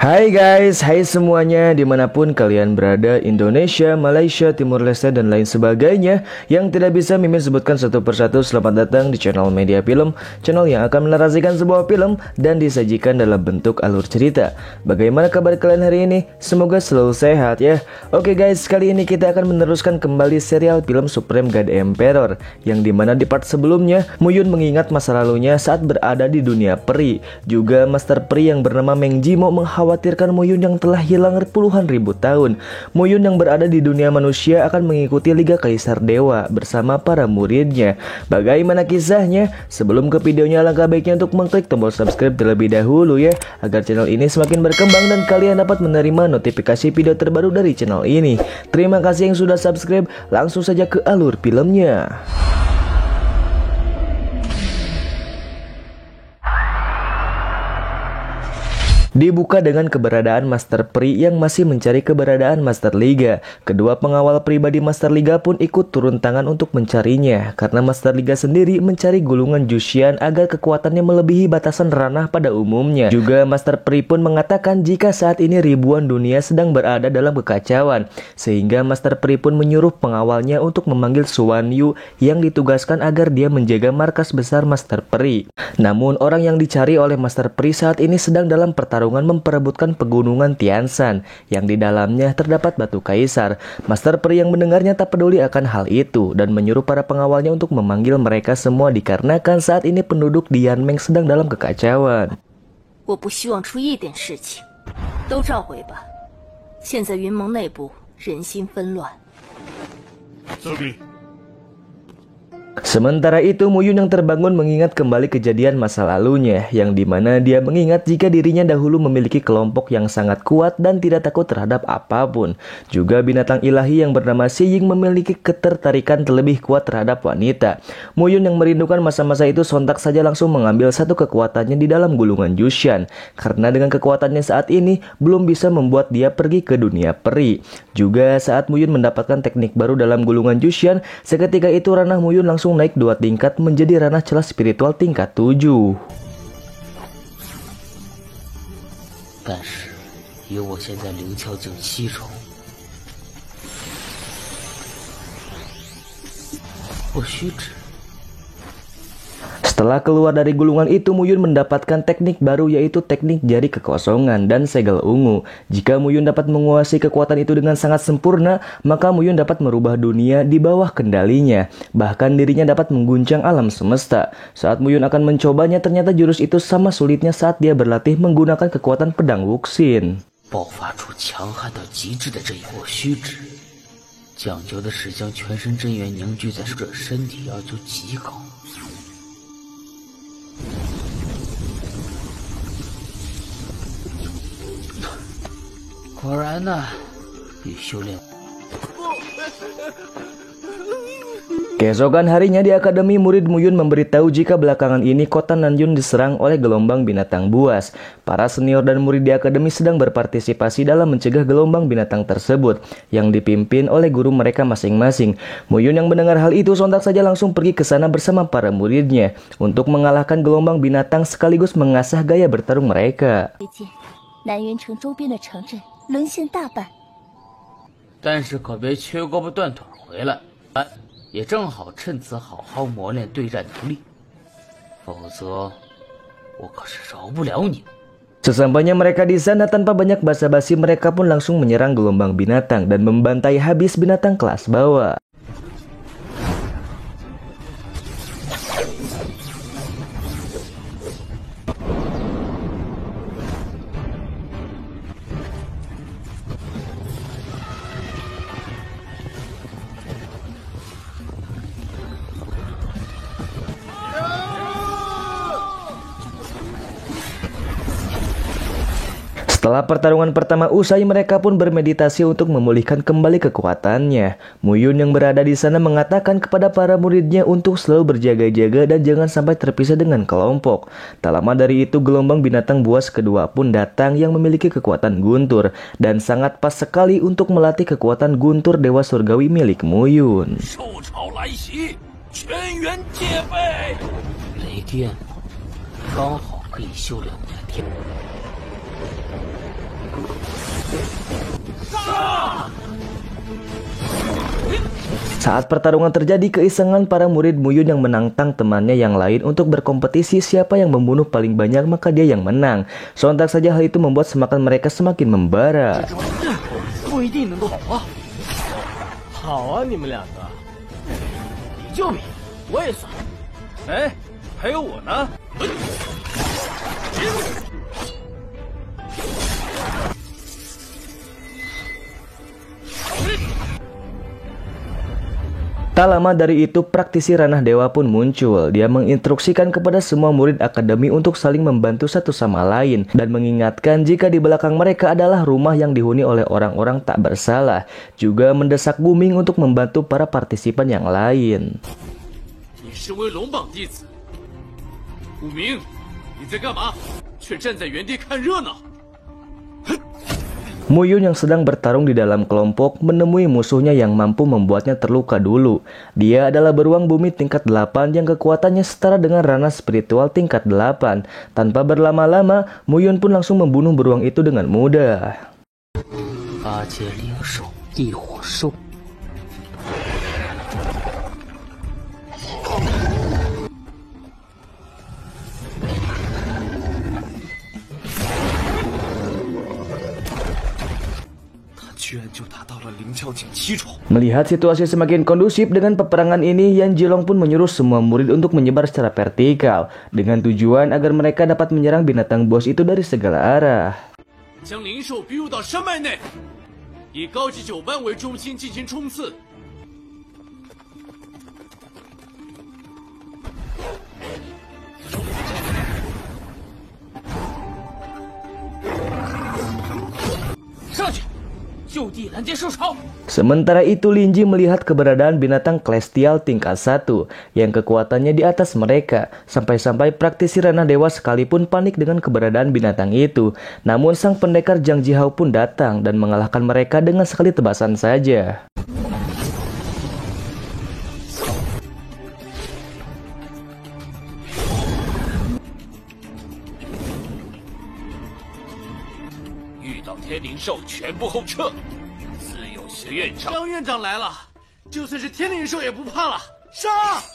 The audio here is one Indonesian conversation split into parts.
Hai guys, hai semuanya dimanapun kalian berada, Indonesia, Malaysia, Timur Leste, dan lain sebagainya yang tidak bisa Mimin sebutkan satu persatu. Selamat datang di channel Media Film, channel yang akan menarasikan sebuah film dan disajikan dalam bentuk alur cerita. Bagaimana kabar kalian hari ini? Semoga selalu sehat ya. Oke guys, kali ini kita akan meneruskan kembali serial film Supreme God Emperor, yang dimana di part sebelumnya Muyun mengingat masa lalunya saat berada di dunia peri. Juga Master Peri yang bernama Meng Jimo mengkhawatirkan Muyun yang telah hilang puluhan ribu tahun. Muyun yang berada di dunia manusia akan mengikuti Liga Kaisar Dewa bersama para muridnya. Bagaimana kisahnya? Sebelum ke videonya, alangkah baiknya untuk mengklik tombol subscribe terlebih dahulu ya, agar channel ini semakin berkembang dan kalian dapat menerima notifikasi video terbaru dari channel ini. Terima kasih yang sudah subscribe. Langsung saja ke alur filmnya. Dibuka dengan keberadaan Master Peri yang masih mencari keberadaan Master Liga. Kedua pengawal pribadi Master Liga pun ikut turun tangan untuk mencarinya, karena Master Liga sendiri mencari gulungan Jushian agar kekuatannya melebihi batasan ranah pada umumnya. Juga Master Peri pun mengatakan jika saat ini ribuan dunia sedang berada dalam kekacauan, sehingga Master Peri pun menyuruh pengawalnya untuk memanggil Suan Yu yang ditugaskan agar dia menjaga markas besar Master Peri. Namun orang yang dicari oleh Master Peri saat ini sedang dalam pertarungan memperebutkan pegunungan Tianshan yang di dalamnya terdapat batu kaisar. Master Peri yang mendengarnya tak peduli akan hal itu dan menyuruh para pengawalnya untuk memanggil mereka semua dikarenakan saat ini penduduk di Yanmeng sedang dalam kekacauan. Sementara itu Muyun yang terbangun mengingat kembali kejadian masa lalunya, yang dimana dia mengingat jika dirinya dahulu memiliki kelompok yang sangat kuat dan tidak takut terhadap apapun. Juga binatang ilahi yang bernama Xiying memiliki ketertarikan terlebih kuat terhadap wanita. Muyun yang merindukan masa-masa itu sontak saja langsung mengambil satu kekuatannya di dalam gulungan Jushian, karena dengan kekuatannya saat ini belum bisa membuat dia pergi ke dunia peri. Juga saat Muyun mendapatkan teknik baru dalam gulungan Jushian, seketika itu ranah Muyun langsung naik 2 tingkat menjadi ranah celah spiritual tingkat 7. Setelah keluar dari gulungan itu, Muyun mendapatkan teknik baru, yaitu teknik jari kekosongan dan segel ungu. Jika Muyun dapat menguasai kekuatan itu dengan sangat sempurna, maka Muyun dapat merubah dunia di bawah kendalinya. Bahkan dirinya dapat mengguncang alam semesta. Saat Muyun akan mencobanya, ternyata jurus itu sama sulitnya saat dia berlatih menggunakan kekuatan pedang Wuxin. Keesokan harinya di akademi, murid Muyun memberitahu jika belakangan ini kota Nanjun diserang oleh gelombang binatang buas. Para senior dan murid di akademi sedang berpartisipasi dalam mencegah gelombang binatang tersebut yang dipimpin oleh guru mereka masing-masing. Muyun yang mendengar hal itu sontak saja langsung pergi ke sana bersama para muridnya untuk mengalahkan gelombang binatang sekaligus mengasah gaya bertarung mereka. Sesampainya mereka di sana, tanpa banyak basa-basi mereka pun langsung menyerang gelombang binatang dan membantai habis binatang kelas bawah. Setelah pertarungan pertama usai, mereka pun bermeditasi untuk memulihkan kembali kekuatannya. Muyun yang berada di sana mengatakan kepada para muridnya untuk selalu berjaga-jaga dan jangan sampai terpisah dengan kelompok. Tak lama dari itu, gelombang binatang buas kedua pun datang yang memiliki kekuatan guntur dan sangat pas sekali untuk melatih kekuatan guntur dewa surgawi milik Muyun. Saat pertarungan terjadi, keisengan para murid Muyun yang menantang temannya yang lain untuk berkompetisi siapa yang membunuh paling banyak maka dia yang menang. Sontak saja hal itu membuat semangat mereka semakin membara. Tak lama dari itu, praktisi ranah dewa pun muncul. Dia menginstruksikan kepada semua murid akademi untuk saling membantu satu sama lain dan mengingatkan jika di belakang mereka adalah rumah yang dihuni oleh orang-orang tak bersalah. Juga mendesak Guming untuk membantu para partisipan yang lain. Muyun yang sedang bertarung di dalam kelompok menemui musuhnya yang mampu membuatnya terluka dulu. Dia adalah beruang bumi tingkat 8 yang kekuatannya setara dengan ranah spiritual tingkat 8. Tanpa berlama-lama, Muyun pun langsung membunuh beruang itu dengan mudah. Melihat situasi semakin kondusif dengan peperangan ini, Yan Jilong pun menyuruh semua murid untuk menyebar secara vertikal dengan tujuan agar mereka dapat menyerang binatang buas itu dari segala arah. Sementara itu, Lin Ji melihat keberadaan binatang celestial tingkat 1 yang kekuatannya di atas mereka. Sampai-sampai praktisi ranah dewa sekalipun panik dengan keberadaan binatang itu. Namun sang pendekar Zhang Jihao pun datang dan mengalahkan mereka dengan sekali tebasan saja.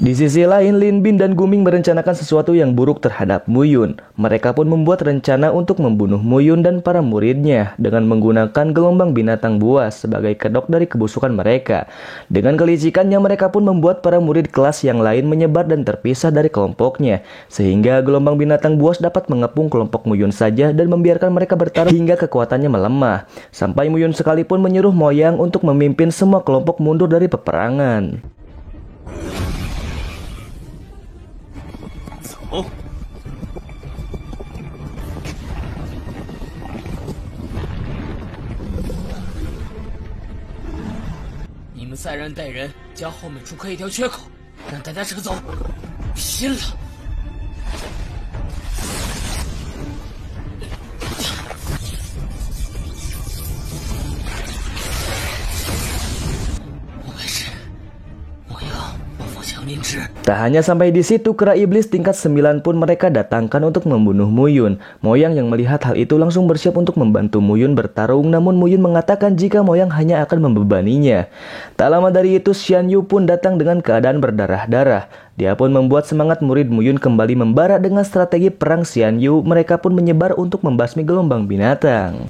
Di sisi lain, Lin Bin dan Guming merencanakan sesuatu yang buruk terhadap Muyun. Mereka pun membuat rencana untuk membunuh Muyun dan para muridnya dengan menggunakan gelombang binatang buas sebagai kedok dari kebusukan mereka. Dengan kelicikannya, mereka pun membuat para murid kelas yang lain menyebar dan terpisah dari kelompoknya, sehingga gelombang binatang buas dapat mengepung kelompok Muyun saja dan membiarkan mereka bertarung hingga kekuatannya melemah. Sampai Muyun sekalipun menyuruh Moyang untuk memimpin semua kelompok mundur dari peperangan. Tak hanya sampai di situ, kera iblis tingkat 9 pun mereka datangkan untuk membunuh Muyun. Moyang yang melihat hal itu langsung bersiap untuk membantu Muyun bertarung, namun Muyun mengatakan jika Moyang hanya akan membebaninya. Tak lama dari itu, Xian Yu pun datang dengan keadaan berdarah-darah. Dia pun membuat semangat murid Muyun kembali membara dengan strategi perang Xian Yu. Mereka pun menyebar untuk membasmi gelombang binatang.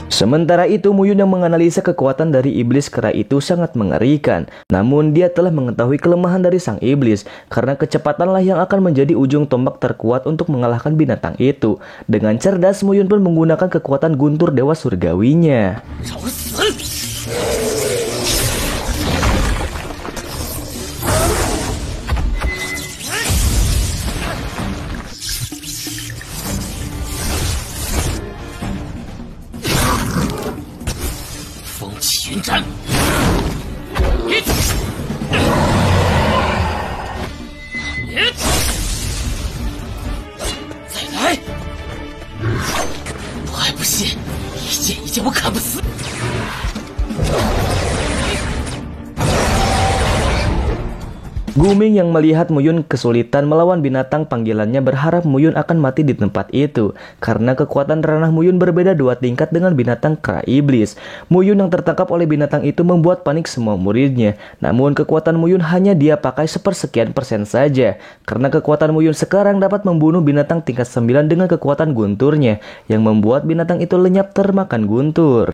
Sementara itu, Muyun yang menganalisa kekuatan dari iblis kera itu sangat mengerikan. Namun dia telah mengetahui kelemahan dari sang iblis, karena kecepatanlah yang akan menjadi ujung tombak terkuat untuk mengalahkan binatang itu. Dengan cerdas, Muyun pun menggunakan kekuatan guntur dewa surgawinya. Guming yang melihat Muyun kesulitan melawan binatang panggilannya berharap Muyun akan mati di tempat itu. Karena kekuatan ranah Muyun berbeda 2 tingkat dengan binatang kera iblis. Muyun yang tertangkap oleh binatang itu membuat panik semua muridnya. Namun kekuatan Muyun hanya dia pakai sepersekian persen saja. Karena kekuatan Muyun sekarang dapat membunuh binatang tingkat 9 dengan kekuatan gunturnya. Yang membuat binatang itu lenyap termakan guntur.